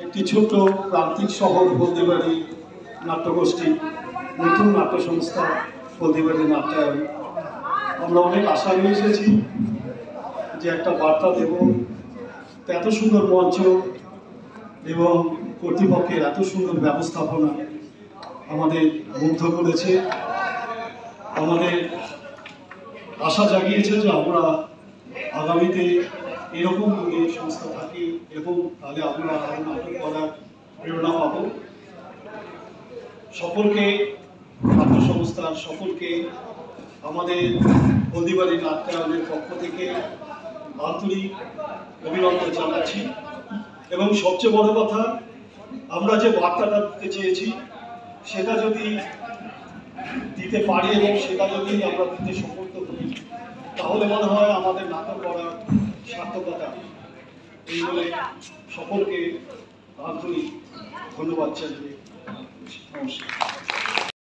একটি ছোট প্রান্তিক শহর হলদিবাড়ি নাট্যগোষ্ঠী, নতুন নাট্য সংস্থা হলদিবাড়ি নাট্যায়ন। আমরা অনেক আশা নিয়ে এসেছি যে একটা বার্তা দেব। এত সুন্দর মঞ্চ এবং কর্তৃপক্ষের এত সুন্দর ব্যবস্থাপনা আমাদের মুগ্ধ করেছে, আমাদের আশা জাগিয়েছে যে আমরা আগামীতে এরকম যদি সংস্থা থাকি এবং তাহলে আমরা আরো নাটক করার প্রেরণা পাব। সকলকে, নাট্য সংস্থার সকলকে আমাদের হলদিবাড়ি নাট্যায়নের পক্ষ থেকে আন্তরিক অভিনন্দন জানাচ্ছি। এবং সবচেয়ে বড় কথা, আমরা যে বার্তাটা দিতে চেয়েছি সেটা যদি দিতে পারি এবং সেটা যদি আমরা দিতে সমর্থ হই, তাহলে মনে হয় আমাদের নাটক করার সার্থকতা। এই বলে সকলকে আন্তরিক ধন্যবাদ জানিয়ে নমস্কার।